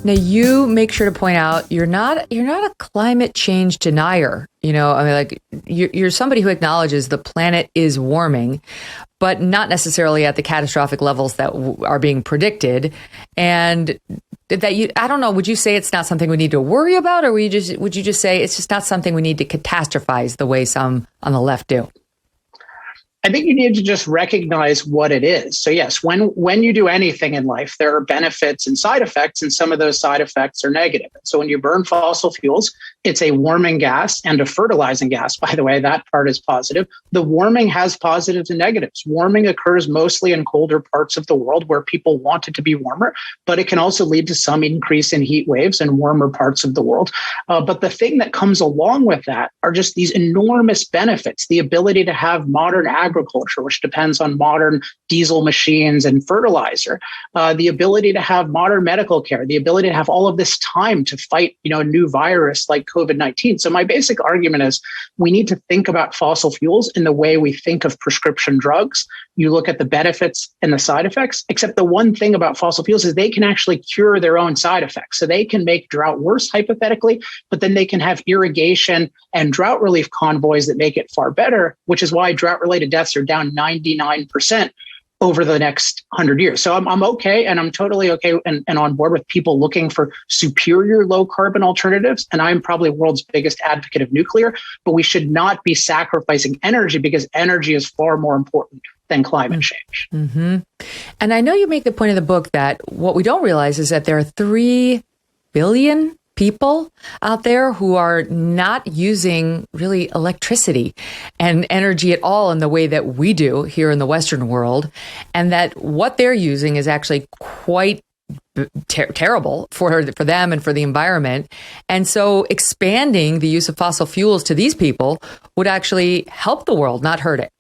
Now, you make sure to point out you're not a climate change denier. You know, I mean, like you're somebody who acknowledges the planet is warming, but not necessarily at the catastrophic levels that are being predicted. And that I don't know, would you say it's not something we need to worry about, or would you just say it's just not something we need to catastrophize the way some on the left do? I think you need to just recognize what it is. So yes, when you do anything in life, there are benefits and side effects, and some of those side effects are negative. So when you burn fossil fuels, it's a warming gas and a fertilizing gas. By the way, that part is positive. The warming has positives and negatives. Warming occurs mostly in colder parts of the world where people want it to be warmer, but it can also lead to some increase in heat waves in warmer parts of the world. But the thing that comes along with that are just these enormous benefits, the ability to have modern agriculture, which depends on modern diesel machines and fertilizer, the ability to have modern medical care, the ability to have all of this time to fight, a new virus like COVID-19. So my basic argument is we need to think about fossil fuels in the way we think of prescription drugs. You look at the benefits and the side effects, except the one thing about fossil fuels is they can actually cure their own side effects. So they can make drought worse, hypothetically, but then they can have irrigation and drought relief convoys that make it far better, which is why drought-related deaths are down 99% over the next 100 years. So I'm okay, and I'm totally okay and on board with people looking for superior low-carbon alternatives. And I'm probably the world's biggest advocate of nuclear, but we should not be sacrificing energy because energy is far more important than climate change. Mm-hmm. And I know you make the point in the book that what we don't realize is that there are 3 billion people out there who are not using really electricity and energy at all in the way that we do here in the Western world, and that what they're using is actually quite terrible for them and for the environment. And so expanding the use of fossil fuels to these people would actually help the world, not hurt it.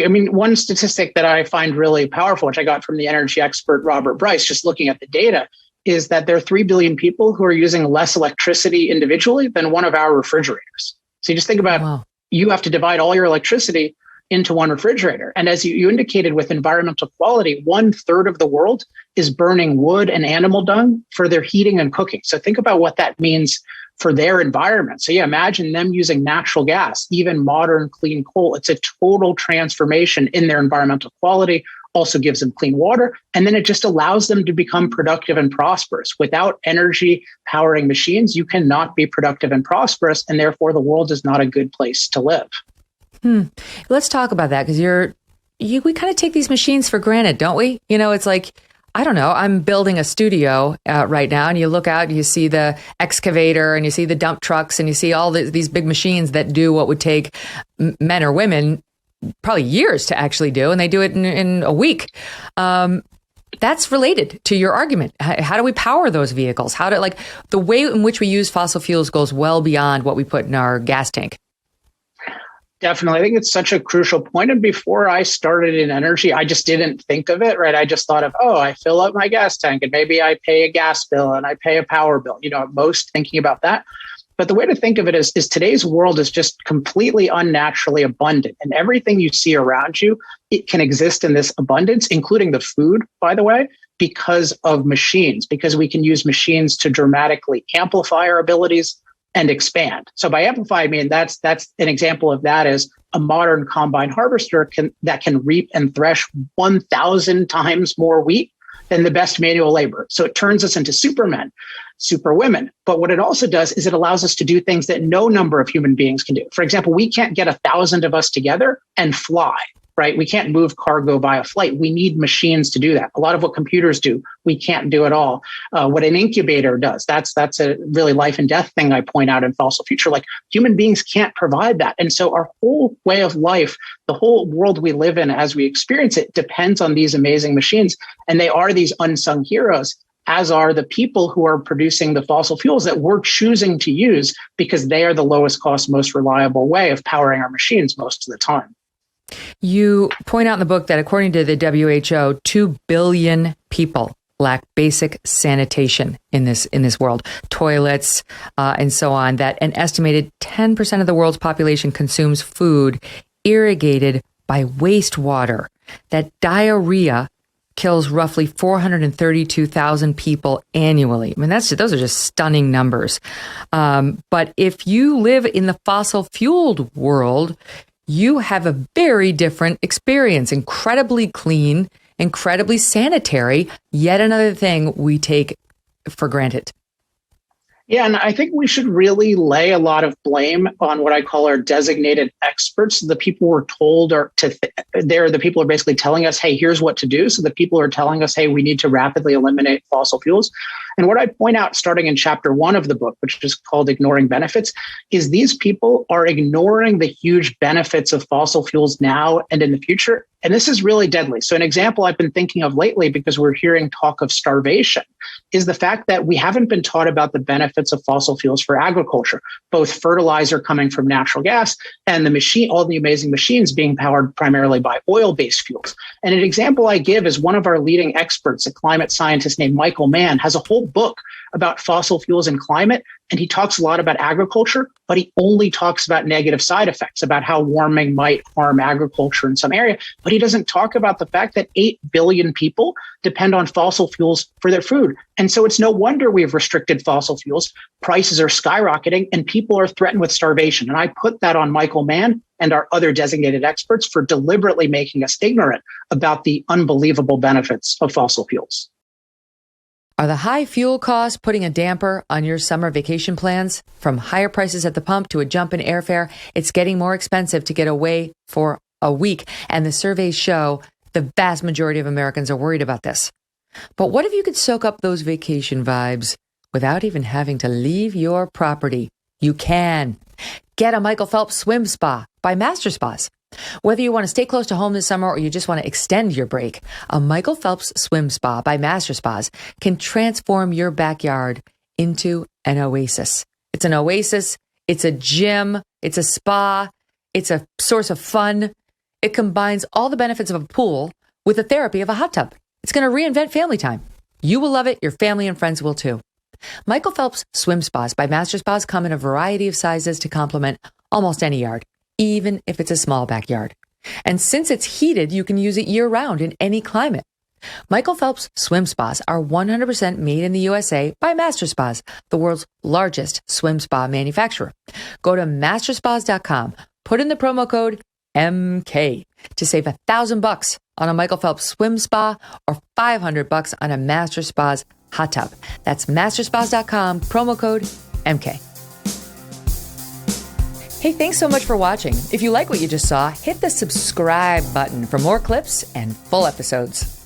I mean, one statistic that I find really powerful, which I got from the energy expert Robert Bryce, just looking at the data, is that there are 3 billion people who are using less electricity individually than one of our refrigerators. So you just think about, You have to divide all your electricity into one refrigerator. And as you indicated with environmental quality, 1/3 of the world is burning wood and animal dung for their heating and cooking. So think about what that means for their environment. So imagine them using natural gas, even modern clean coal. It's a total transformation in their environmental quality. Also gives them clean water, and then it just allows them to become productive and prosperous. Without energy powering machines, you cannot be productive and prosperous, and therefore the world is not a good place to live. Let's talk about that, because we kind of take these machines for granted, don't we? It's like, I don't know, I'm building a studio right now, and you look out and you see the excavator and you see the dump trucks and you see all these big machines that do what would take men or women probably years to actually do, and they do it in a week. That's related to your argument. How do we power those vehicles? The way in which we use fossil fuels goes well beyond what we put in our gas tank. Definitely. I think it's such a crucial point. And before I started in energy, I just didn't think of it, right? I just thought of, I fill up my gas tank and maybe I pay a gas bill and I pay a power bill, at most thinking about that. But the way to think of it is today's world is just completely unnaturally abundant, and everything you see around you, it can exist in this abundance, including the food, by the way, because of machines, because we can use machines to dramatically amplify our abilities and expand. So by amplify, I mean, that's an example of that is a modern combine harvester that can reap and thresh 1,000 times more wheat than the best manual labor. So it turns us into supermen, superwomen. But what it also does is it allows us to do things that no number of human beings can do. For example, we can't get 1,000 of us together and fly, right? We can't move cargo via flight. We need machines to do that. A lot of what computers do, we can't do at all. What an incubator does, that's a really life and death thing I point out in Fossil Future. Like, human beings can't provide that. And so our whole way of life, the whole world we live in as we experience it, depends on these amazing machines. And they are these unsung heroes, as are the people who are producing the fossil fuels that we're choosing to use because they are the lowest cost, most reliable way of powering our machines most of the time. You point out in the book that according to the WHO, 2 billion people lack basic sanitation in this world, toilets and so on, that an estimated 10% of the world's population consumes food irrigated by wastewater, that diarrhea kills roughly 432,000 people annually. I mean, those are just stunning numbers. But if you live in the fossil fueled world, you have a very different experience. Incredibly clean, incredibly sanitary. Yet another thing we take for granted. Yeah, and I think we should really lay a lot of blame on what I call our designated experts. The people we're told they're the people who are basically telling us, hey, here's what to do. So the people are telling us, hey, we need to rapidly eliminate fossil fuels. And what I point out starting in chapter 1 of the book, which is called Ignoring Benefits, is these people are ignoring the huge benefits of fossil fuels now and in the future. And this is really deadly. So an example I've been thinking of lately, because we're hearing talk of starvation, is the fact that we haven't been taught about the benefits of fossil fuels for agriculture, both fertilizer coming from natural gas and all the amazing machines being powered primarily by oil-based fuels. And an example I give is one of our leading experts, a climate scientist named Michael Mann, has a whole book about fossil fuels and climate. And he talks a lot about agriculture, but he only talks about negative side effects, about how warming might harm agriculture in some area. But he doesn't talk about the fact that 8 billion people depend on fossil fuels for their food. And so it's no wonder we've restricted fossil fuels. Prices are skyrocketing and people are threatened with starvation. And I put that on Michael Mann and our other designated experts for deliberately making us ignorant about the unbelievable benefits of fossil fuels. Are the high fuel costs putting a damper on your summer vacation plans? From higher prices at the pump to a jump in airfare, it's getting more expensive to get away for a week. And the surveys show the vast majority of Americans are worried about this. But what if you could soak up those vacation vibes without even having to leave your property? You can. Get a Michael Phelps swim spa by Master Spas. Whether you want to stay close to home this summer or you just want to extend your break, a Michael Phelps swim spa by Master Spas can transform your backyard into an oasis. It's an oasis. It's a gym. It's a spa. It's a source of fun. It combines all the benefits of a pool with the therapy of a hot tub. It's going to reinvent family time. You will love it. Your family and friends will too. Michael Phelps swim spas by Master Spas come in a variety of sizes to complement almost any yard, even if it's a small backyard. And since it's heated, you can use it year-round in any climate. Michael Phelps swim spas are 100% made in the USA by Master Spas, the world's largest swim spa manufacturer. Go to masterspas.com, put in the promo code MK to save $1,000 on a Michael Phelps swim spa or $500 on a Master Spas hot tub. That's masterspas.com, promo code MK. Hey, thanks so much for watching. If you like what you just saw, hit the subscribe button for more clips and full episodes.